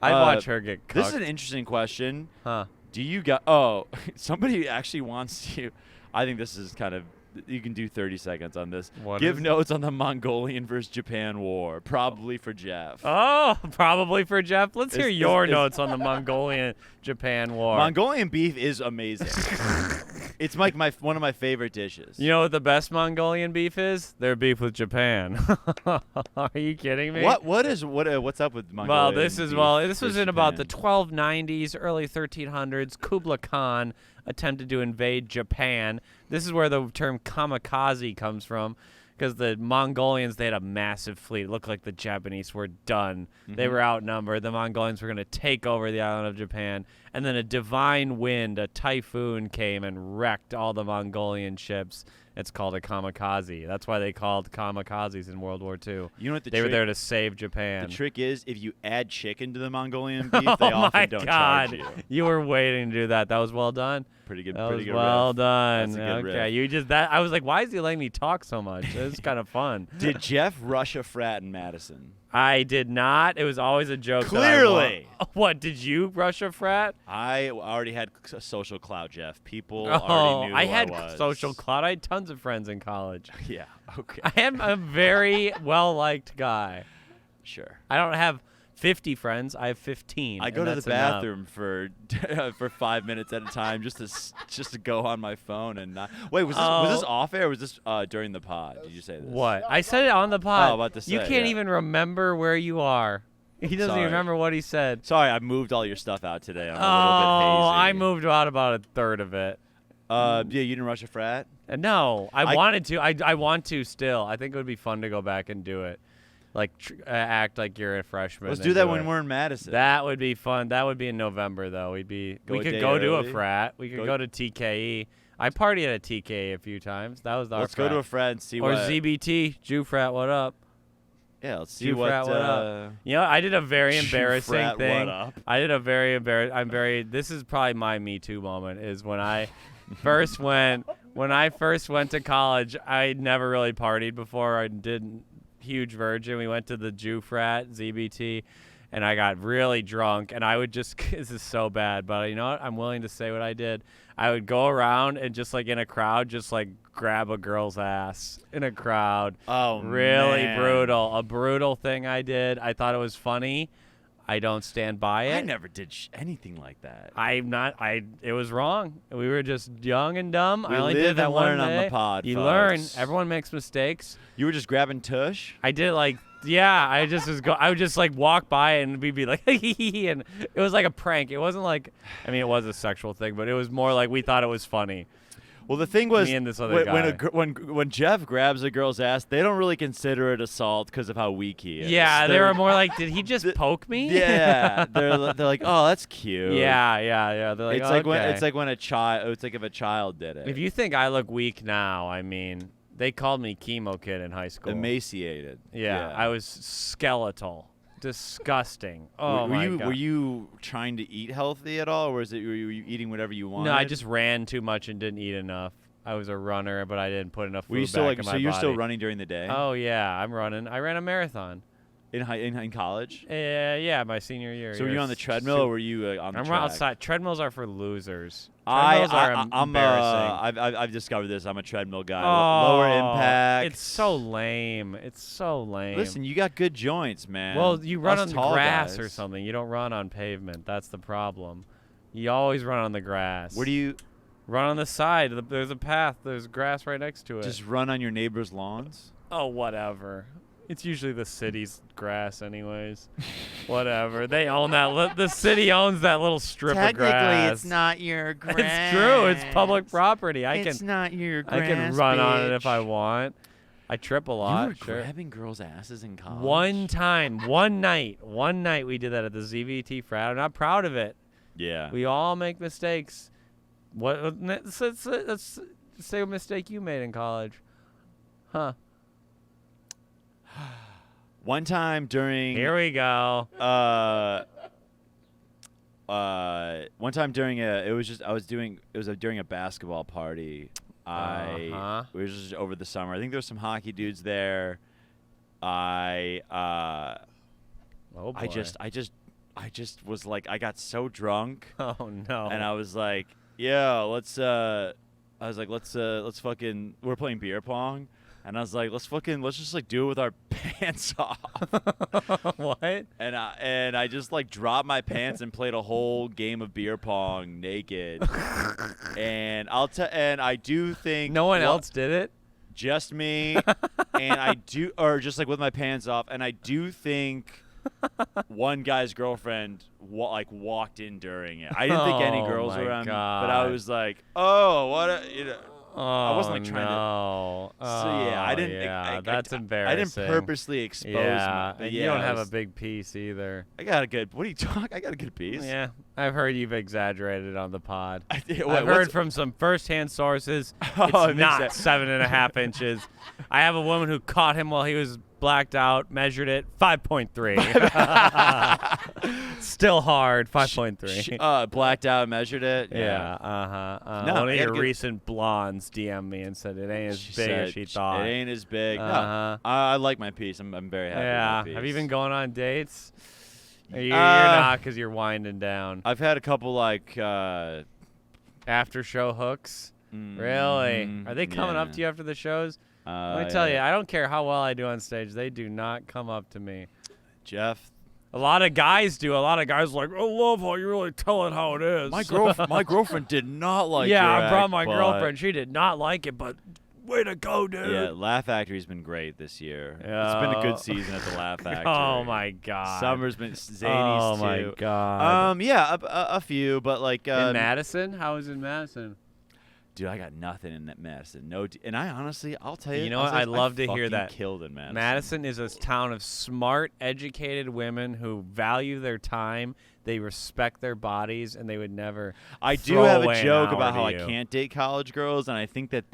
watch her get cooked. This is an interesting question. Huh. Do you got? Oh, somebody actually wants you. I think this is kind of. You can do 30 seconds on this. What Give is it? notes on the Mongolian versus Japan war, probably for Jeff. Oh, probably for Jeff. Let's hear Is- your is- notes on the Mongolian-Japan war. Mongolian beef is amazing. It's like one of my favorite dishes. You know what the best Mongolian beef is? Their beef with Japan. Are you kidding me? What's up with Mongolian? Well, this was versus in about the Japan? 1290s, early 1300s. Kublai Khan attempted to invade Japan. This is where the term kamikaze comes from, because the Mongolians, they had a massive fleet. It looked like the Japanese were done. They were outnumbered. The Mongolians were going to take over the island of Japan. And then a divine wind, a typhoon, came and wrecked all the Mongolian ships. It's called a kamikaze. That's why they called kamikazes in World War II. You know what They were there to save Japan. The trick is, if you add chicken to the Mongolian beef, Oh they my often don't God! charge you. You were waiting to do that. That was well done. Pretty good. That pretty was good well riff. done. That's a good Okay, riff. you just that. I was like, why is he letting me talk so much? It was kind of fun. Did Jeff rush a frat in Madison? I did not. It was always a joke. Clearly. That what did you rush a frat? I already had a social clout, Jeff. People Oh, already knew I who had was. social clout. I had tons of friends in college. Yeah. Okay. I am a very well liked guy. Sure. I don't have 50 friends. I have 15. I go and to the that's enough. bathroom for 5 minutes at a time just to go on my phone and not. Wait, was this off air? Or was this during the pod? Did you say this? What? I said it on the pod. Oh, about to You say, can't yeah. even remember where you are. He doesn't Sorry. even remember what he said. Sorry, I moved all your stuff out today. I'm Oh, a little bit I hazy. moved out about a third of it. Yeah, you didn't rush a frat. No, I I- wanted to. I want to still. I think it would be fun to go back and do it. Like act like you're a freshman. Let's and do that it. when we're in Madison. That would be fun. That would be in November though. Go we a could day go to a early. frat. We could go to TKE. I partied at a TKE a few times. That was our Let's frat. go to a frat and see or what. ZBT, Jew frat. What up? Yeah, let's see Jew what. frat, what up? You know, I did a very Jew embarrassing frat, thing. what up? I did a very I'm very. This is probably my Me Too moment. Is when I first went. When I first went to college, I never really partied before. I didn't. Huge virgin. We went to the Jew frat, ZBT, and I got really drunk. And I would just. This is so bad, but you know what? I'm willing to say what I did. I would go around and just like in a crowd, just like grab a girl's ass in a crowd. Oh, Really man. brutal. A brutal thing I did. I thought it was funny. I don't stand by it. I never did anything like that. I'm not. It was wrong. We were just young and dumb. We I only live did that and one learn on the day. pod, You folks. learn. Everyone makes mistakes. You were just grabbing tush. I did like. Yeah, I just was I would just like walk by and we'd be like, and it was like a prank. It wasn't like. I mean, it was a sexual thing, but it was more like we thought it was funny. Well, the thing was, Me and this other when Jeff grabs a girl's ass, they don't really consider it assault because of how weak he is. Yeah, they They're- were more like, did he just poke me? Yeah, they're like, oh, that's cute. Yeah. They're like, It's like when okay. when a child. It's like if a child did it. If you think I look weak now, I mean, they called me chemo kid in high school. emaciated. Yeah, I was skeletal, disgusting. Oh were my you god. were you trying to eat healthy at all, or were you eating whatever you wanted? No, I just ran too much and didn't eat enough. I was a runner, but I didn't put enough food Were you still back like? in So my you're still body. running during the day? Oh yeah, I'm running. I ran a marathon. in college? Yeah, my senior year. So were you on the treadmill or were you on the I'm track? outside. Treadmills are for losers. Treadmills are embarrassing. I've discovered this. I'm a treadmill guy. Oh, Lower impact. It's so lame. It's so lame. Listen, you got good joints, man. Well, you run Us on the tall grass guys. or something. You don't run on pavement. That's the problem. You always run on the grass. Where do you Run on the side. There's a path. There's grass right next to it. just run on your neighbor's lawns? Oh, whatever. It's usually the city's grass, anyways. Whatever. They own that. The city owns that little strip of grass. Technically, it's not your grass. It's true. It's public property. It's not your grass. I can run on it if bitch. I want. I trip a lot. You were sure. grabbing girls' asses in college? One night we did that at the ZVT frat. I'm not proud of it. Yeah. We all make mistakes. Let's say a mistake you made in college. Huh. One time during Here we go. one time during during a basketball party. It was just over the summer. I think there was some hockey dudes there. Oh boy. I just was like, I got so drunk Oh no. and I was like, let's fucking, we're playing beer pong. And I was like, let's just like do it with our pants off. What? And I just like dropped my pants and played a whole game of beer pong naked. And I do think No one else did it? just me, or just like with my pants off. And I do think one guy's girlfriend walked in during it. I didn't think any Oh girls my were around, God. but I was like, oh, Oh, I wasn't like trying to. So yeah, I didn't. Yeah, I, that's I embarrassing. didn't purposely expose. Yeah, but and yeah, you don't I have a was- big piece either. I got a good. What are you talking? I got a good piece. Yeah, I've heard you've exaggerated on the pod. Wait, I've what's- heard from some first-hand sources Oh, it's not 7.5 inches. I have a woman who caught him while he was blacked out, measured it, 5.3. Still hard, 5.3. Blacked out, measured it. Yeah, No, one I of gotta your get- recent blondes DM'd me and said it ain't as She big as said she thought. It ain't as big. Uh-huh. No, I like my piece. I'm very happy. Yeah. With my piece. Have you been going on dates? You're Uh, not because you're winding down. I've had a couple like. After show hooks? Really? Are they coming up to you after the shows? Let me tell you, I don't care how well I do on stage. They do not come up to me. Jeff? A lot of guys do. A lot of guys are like, I love how you really tell it how it is. My girlfriend did not like. yeah, your I brought act, my but- girlfriend. She did not like it, but way to go, dude. Yeah, Laugh Factory's been great this year. It's been a Oh. good season at the Laugh Factory. Oh my god. Summer's been zany's Oh too. my god. Yeah, a few, but like. in Madison? How was in Madison? Dude, I got nothing in that Madison. And I honestly, I'll tell you. You know what? I love to hear fucking that. Killed in Madison. Madison is a town of smart, educated women who value their time. They respect their bodies, and they would never. I do throw have away a an joke hour about to how I you. can't date college girls, and I think that.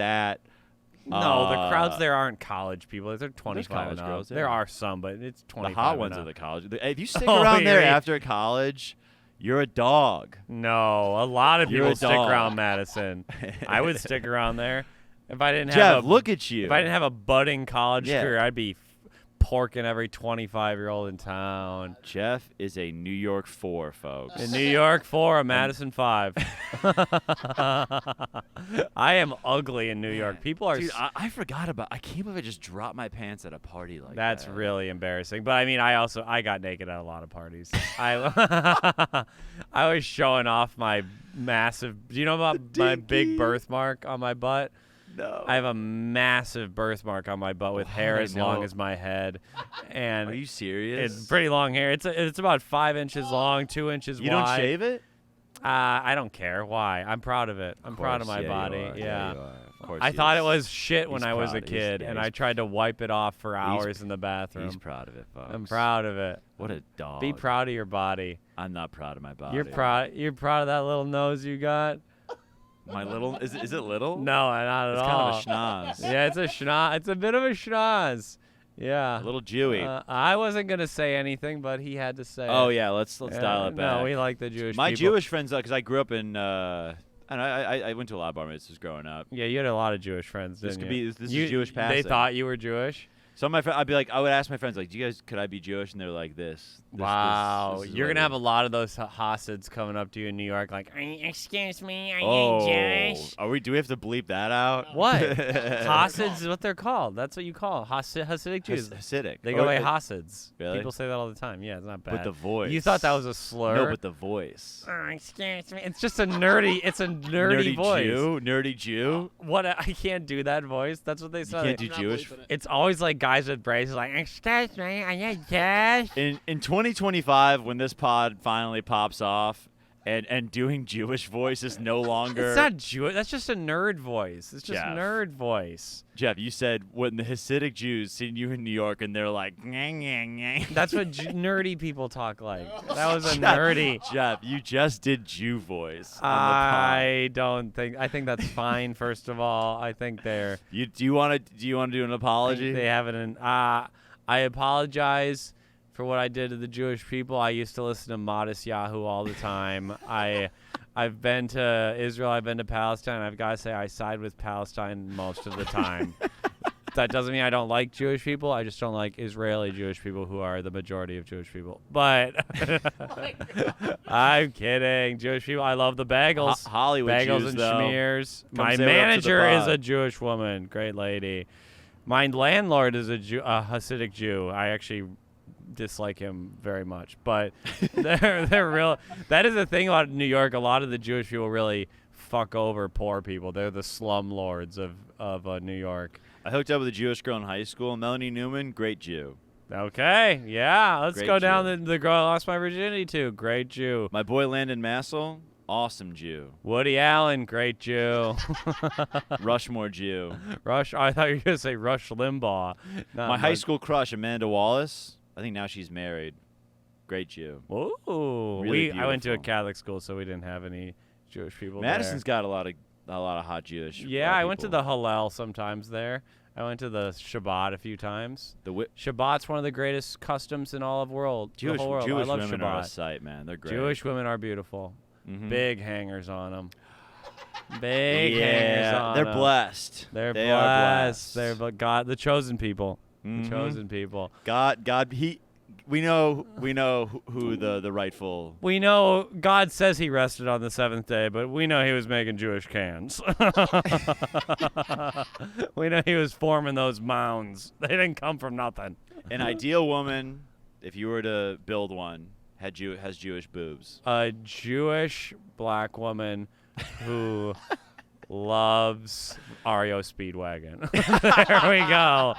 No, the crowds there aren't college people. They're 25 college and up. girls, yeah. There are some, but it's 25 The hot and ones up. are the college. If you stick Oh, around there you're- after college, you're a dog. No, a lot of You're people a stick dog. around Madison. I would stick around there if I didn't Jeff, have. look at you. If I didn't have a budding college Yeah. career, I'd be porking every 25-year-old in town. Jeff is a New York 4, folks. In New York 4, a Madison 5. I am ugly in New York. People are. Dude, I forgot about. I can't believe I just dropped my pants at a party like That's that. really embarrassing. But I mean, I got naked at a lot of parties. I was showing off my massive. Do you know about my big dinky. birthmark on my butt? No. I have a massive birthmark on my butt with hair I as long know. as my head, and Are you serious? it's pretty long hair. It's about 5 inches long, 2 inches You wide. don't shave it? I don't care. Why? I'm proud of it. I'm proud of my Yeah, you body. are. Yeah. you are. Of course I he thought is. it was shit when He's I was a proud. kid, and I tried to wipe it off for hours in the bathroom. He's proud of it, folks. I'm proud of it. What a dog. Be proud of your body. I'm not proud of my body. You're proud. You're proud of that little nose you got. My little is it little? No, not at It's all. kind of a schnoz. Yeah, it's a schnoz. It's a bit of a schnoz. Yeah. A little Jewy. I wasn't gonna say anything, but he had to say. Oh it. yeah, let's dial it back. No, we like the Jewish. My people. Jewish friends, because I grew up in, and I went to a lot of bar mitzvahs growing up. Yeah, you had a lot of Jewish friends. This didn't could you? be this is Jewish They passing. thought you were Jewish. Some of my friends, I would ask my friends, like, could I be Jewish? And they're like, this. Wow, this is you're what gonna it have a is. lot of those Hasids coming up to you in New York, like, excuse me, are Oh, you Jewish? do we have to bleep that out? What? Hasids is what they're called. That's what you call Hasidic Jews. Hasidic. They go by Or- Hasids. Really? People say that all the time. Yeah, it's not bad. With the voice. You thought that was a slur? No, with the voice. Excuse me. It's just a nerdy. It's a nerdy voice. Jew? Nerdy Jew? What? I can't do that voice. That's what they You say. can't do I'm not Jewish? bleeping it. It's always like guys with braces, like, excuse me, are you Jewish? In 2025, when this pod finally pops off, and doing Jewish voice is no longer. It's not Jewish. That's just a nerd voice. It's just Jeff. nerd voice. Jeff, you said when the Hasidic Jews seen you in New York and they're like, "Nyeh, nyeh, nyeh." That's what nerdy people talk like. That was a Jeff, nerdy. Jeff, you just did Jew voice. On I don't think. I think that's fine. First of all, I think they're. the pod. Do you want to do an apology? They have it in. I apologize for what I did to the Jewish people. I used to listen to Modest Yahoo all the time. I've been to Israel. I've been to Palestine. I've got to say I side with Palestine most of the time. That doesn't mean I don't like Jewish people. I just don't like Israeli Jewish people, who are the majority of Jewish people. But I'm kidding. Jewish people. I love the bagels. Hollywood Bagels Jews, and though. schmears. Come My say what up to the manager is pod. a Jewish woman. Great lady. My landlord is a Hasidic Jew. I actually dislike him very much, but they're real. That is the thing about New York. A lot of the Jewish people really fuck over poor people. They're the slum lords of New York. I hooked up with a Jewish girl in high school, Melanie Newman, great Jew. Okay, yeah, let's Great go down Jew. the girl I lost my virginity to. Great Jew. My boy Landon Massel, awesome Jew. Woody Allen, great Jew. Rushmore Jew. Rush. I thought you were gonna say Rush Limbaugh. Not My high much. school crush, Amanda Wallace. I think now she's married. Great Jew. Ooh, Really I went to a beautiful. Catholic school, so we didn't have any Jewish people Madison's there. got a lot of hot Jewish. Yeah, I went to the Hallel sometimes there. I went to the Shabbat a few times. Shabbat's one of the greatest customs in all of Jewish, the whole world. Jewish I love women Shabbat. are a sight, man. They're great. Jewish women are beautiful. Mhm. Big hangers on them. Big hangers Yeah, on they're 'em. blessed. They're They blessed. are blessed. They're God, the chosen people. Mhm. The chosen people. God, we know who the rightful. We know God says he rested on the seventh day, but we know he was making Jewish cans. We know he was forming those mounds. They didn't come from nothing. An ideal woman, if you were to build one, has Jewish boobs. A Jewish black woman who loves REO Speedwagon. There we go.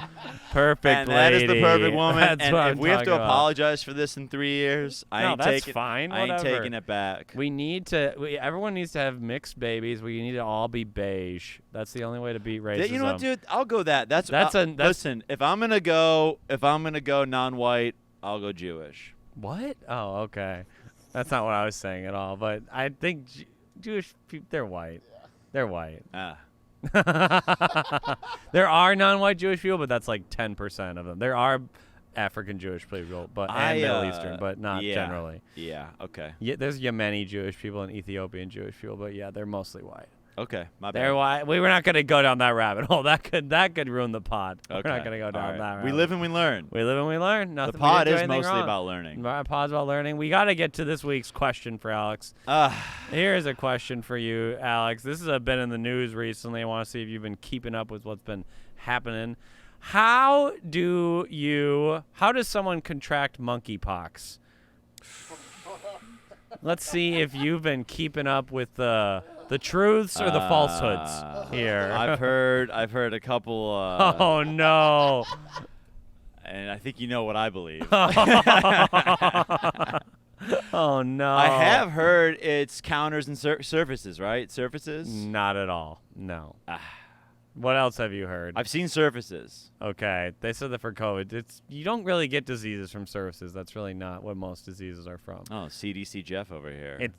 Perfect And that is lady. the perfect woman. That's And what if I'm we have to talking about. apologize for this in 3 years, I No, ain't that's taking. fine. I ain't Whatever. taking it back. We need to. Everyone needs to have mixed babies. We need to all be beige. That's the only way to beat racism. You know what, dude? I'll go that. That's That's- listen. If I'm gonna go non-white, I'll go Jewish. What? Oh, okay. That's not what I was saying at all. But I think Jewish people, they're white. They're white. Ah. There are non-white Jewish people, but that's like 10% of them. There are African Jewish people, and Middle Eastern, but not yeah. generally. Yeah. Okay. Yeah, there's Yemeni Jewish people and Ethiopian Jewish people, but yeah, they're mostly white. Okay. My bad. They're white. We were not going to go down that rabbit hole. That could ruin the pod. Okay. We're not going to go All down right. that rabbit. We live and we learn. We live and we learn. The Nothing. pod we didn't is do anything mostly wrong. about learning. Our pod's about learning. We got to get to this week's question for Alex. Here's a question for you, Alex. This has been in the news recently. I want to see if you've been keeping up with what's been happening. How does someone contract monkeypox? Let's see if you've been keeping up with the truths or the falsehoods here. I've heard a couple. Oh no. And I think you know what I believe. Oh no. I have heard it's counters and surfaces, right? Surfaces. Not at all. No. Ah. What else have you heard? I've seen surfaces. Okay, they said that for COVID, you don't really get diseases from surfaces. That's really not what most diseases are from. Oh, CDC Jeff over here.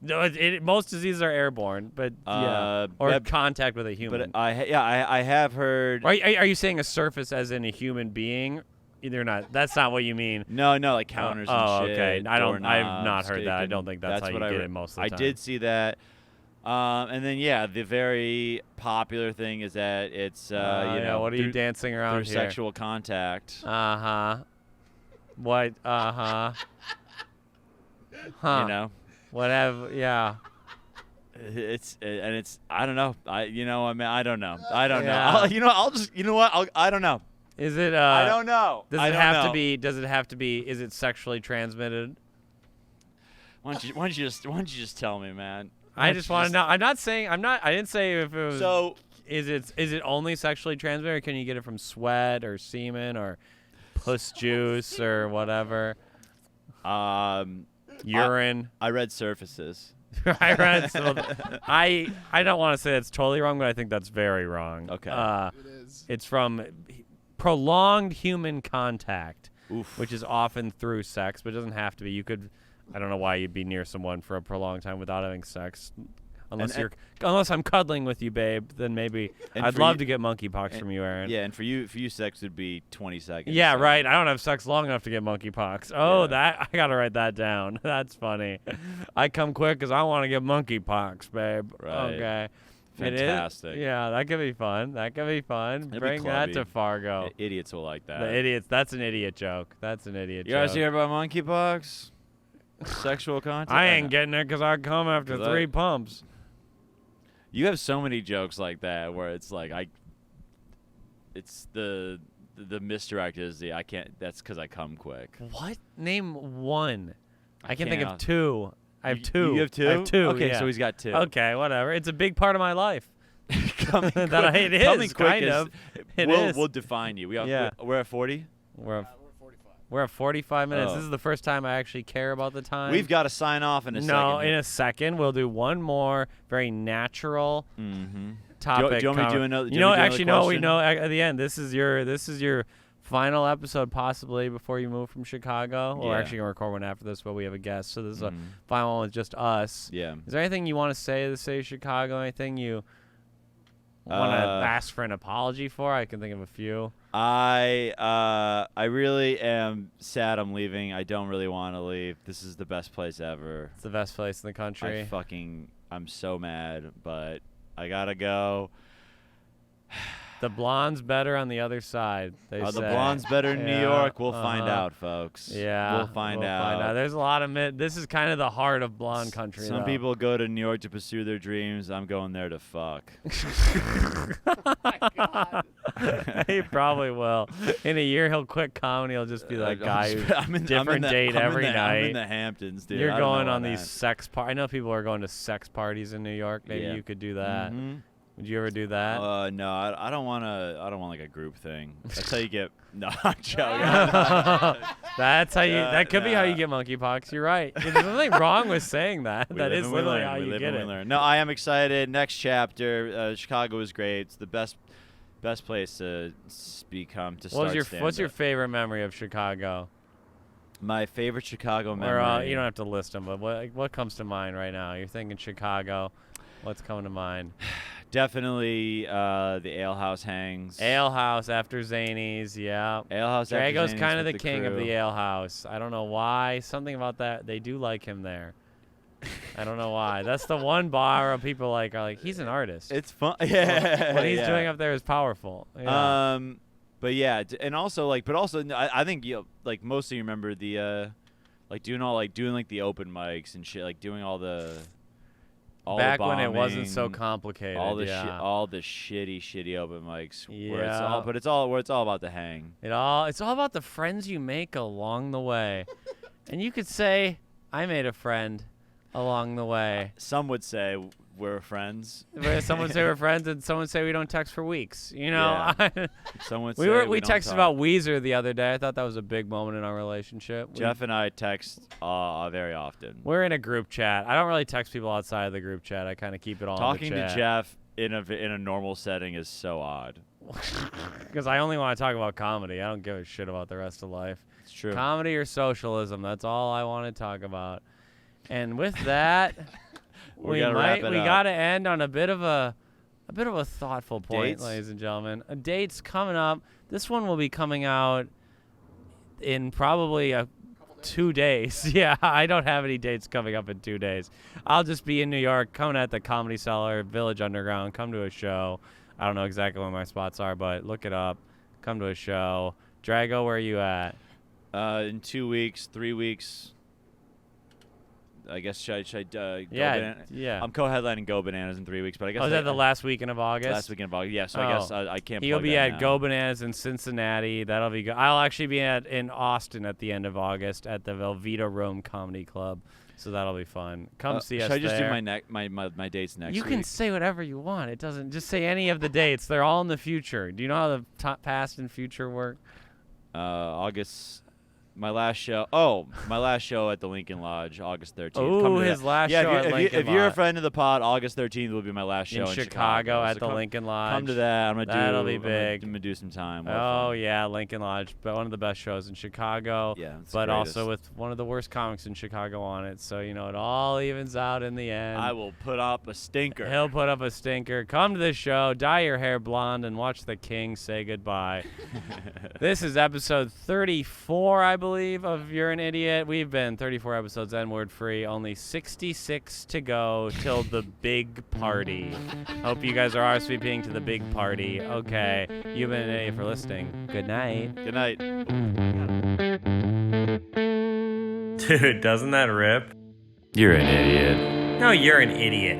Most diseases are airborne, but yeah, or but- contact with a human. But I have heard. Are you saying a surface as in a human being? Either not. That's not what you mean. No, like counters and shit. Okay. I've not doorknobs, heard that. I taken- don't think that's how you what get I it most of the I time. did see that. And then the very popular thing is that it's what are you dancing around through here? sexual contact. What? Huh. You know. Whatever. Yeah. It's I don't know. I don't know. I don't Yeah. know. I don't know. Is it? I don't know. Does I it don't have know. to be? Does it have to be? Is it sexually transmitted? Why don't you just tell me, man? I just want to know. I didn't say if it was. So Is it only sexually transmitted, or can you get it from sweat or semen or puss juice or whatever? Urine. I read surfaces. I read. I don't want to say that's totally wrong, but I think that's very wrong. Okay. It is. It's from prolonged human contact, Oof. which is often through sex, but it doesn't have to be. You could. I don't know why you'd be near someone for a prolonged time without having sex. Unless I'm cuddling with you, babe, then maybe I'd love to get monkeypox from you, Aaron. Yeah, and for you, sex would be 20 seconds. Yeah, so. right. I don't have sex long enough to get monkeypox. Oh, Yeah. that I gotta write that down. That's funny. I come quick because I want to get monkeypox, babe. Right. Okay. Fantastic. It is? Yeah, that could be fun. It'd be Bring that to clubby. Fargo. Idiots will like that. The idiots. That's an idiot joke. That's an idiot You joke. guys hear about monkeypox? Sexual contact? I ain't getting it because I come after 'Cause 3 pumps. You have so many jokes like that where it's like it's the misdirect is I can't. That's because I come quick. What? Name one. I can think of can't. 2. I have 2. You have 2? I have 2. Okay, yeah. so he's got 2. Okay, whatever. It's a big part of my life. Coming quick, It is, coming quick kind of. It we'll, is. We'll define you. Yeah. We're at 40. We're We're 45. We're at 45 minutes. Oh. This is the first time I actually care about the time. We've got to sign off in a second. No, in a second. We'll do one more very natural Mm-hmm. topic. Do you want me to do another? You know, actually, no. We know at the end. This is your final episode, possibly before you move from Chicago. We're Yeah. actually gonna record one after this, but we have a guest, so this is a Mhm. final one with just us. Yeah. Is there anything you want to say to the city of Chicago? Anything you want to ask for an apology for? I can think of a few. I really am sad I'm leaving. I don't really want to leave. This is the best place ever. It's the best place in the country. I'm so mad, but I gotta go. The blonde's better on the other side. They The say. blonde's better in New Yeah, York. We'll find uh-huh. out, folks. Yeah, we'll find out. There's a lot of this is kind of the heart of blonde country. Some though. people go to New York to pursue their dreams. I'm going there to fuck. He probably will. In a year, he'll quit comedy. He'll just be that guy who's different date every I'm night. in the Hamptons, dude. You're I don't going know on about these that. sex parties. I know people are going to sex parties in New York. Maybe Yeah. you could do that. Mhm. Would you ever do that? No, I don't want to. I don't want like a group thing. That's how you get. No, I'm joking. That's how you. That could be how you nah. get monkeypox. You're right. There's nothing wrong with saying that. We That live is and we literally learn. how We you live get and we it. learn. No, I am excited. Next chapter. Chicago is great. It's the best place to become to start. What's your stand-up. favorite memory of Chicago? My favorite Chicago memory. Or you don't have to list them, but what comes to mind right now? You're thinking Chicago. What's coming to mind? Definitely the Ale House hangs. Ale House after Zanies, yeah. Ale House. after Drago's Zanies kind of with the king of crew. the Ale House. I don't know why. Something about that. They do like him there. I don't know why. That's the one bar where people are like, he's an artist. It's fun. Yeah. What he's yeah. doing up there is powerful. Yeah. But yeah, and also I think like mostly remember the doing the open mics and shit, like doing all the Back when it wasn't so bombing, complicated. all the yeah. all the shitty open mics. Where Yeah. it's all about the hang. It's all about the friends you make along the way. And you could say, I made a friend along the way. Some would say we're friends. Where someone say we're friends, and someone say we don't text for weeks. You know, Some would we say we don't texted talk. about Weezer the other day. I thought that was a big moment in our relationship. Jeff and I text very often. We're in a group chat. I don't really text people outside of the group chat. I kind of keep it all Talking in the to chat. Jeff in a normal setting is so odd. Because I only want to talk about comedy. I don't give a shit about the rest of life. It's true. Comedy or socialism. That's all I want to talk about. And with that, we got to end on a bit of a thoughtful point, Dates? ladies and gentlemen. A date's coming up. This one will be coming out in probably a 2 days. Yeah, I don't have any dates coming up in 2 days. I'll just be in New York, coming at the Comedy Cellar, Village Underground, come to a show. I don't know exactly where my spots are, but look it up. Come to a show. Drago, where are you at? In 2 weeks, 3 weeks. I guess should I go Yeah, Banana? yeah. I'm co-headlining Go Bananas in 3 weeks, but I guess Oh, is that the last weekend of August? last weekend of August. Yeah, so I guess I can't. He'll plug be that at now. Go Bananas in Cincinnati. That'll be good. I'll actually be in Austin at the end of August at the Velveeta Rome Comedy Club. So that'll be fun. Come see us Should I just there. do my dates next You week? can say whatever you want. It doesn't. Just say any of the dates. They're all in the future. Do you know how the past and future work? August. My last show. Oh, my last show at the Lincoln Lodge, August 13th. Oh, Come to his that. last yeah, show at Lincoln if you're a Lodge. friend of the pod, August 13th will be my last show in Chicago at So the come- Lincoln Lodge. Come to that. That'll be big. I'm gonna do some time. Oh yeah, Lincoln Lodge, but one of the best shows in Chicago. Yeah, it's but the also greatest. with one of the worst comics in Chicago on it. So it all evens out in the end. I will put up a stinker. He'll put up a stinker. Come to this show, dye your hair blonde, and watch the King say goodbye. This is episode 34, I believe, of You're an Idiot. We've been 34 episodes N-word free, only 66 to go till the big party. Hope you guys are RSVPing to the big party. Okay, you've been an idiot for listening. Good night. Good night. Dude, doesn't that rip? You're an idiot. No, you're an idiot.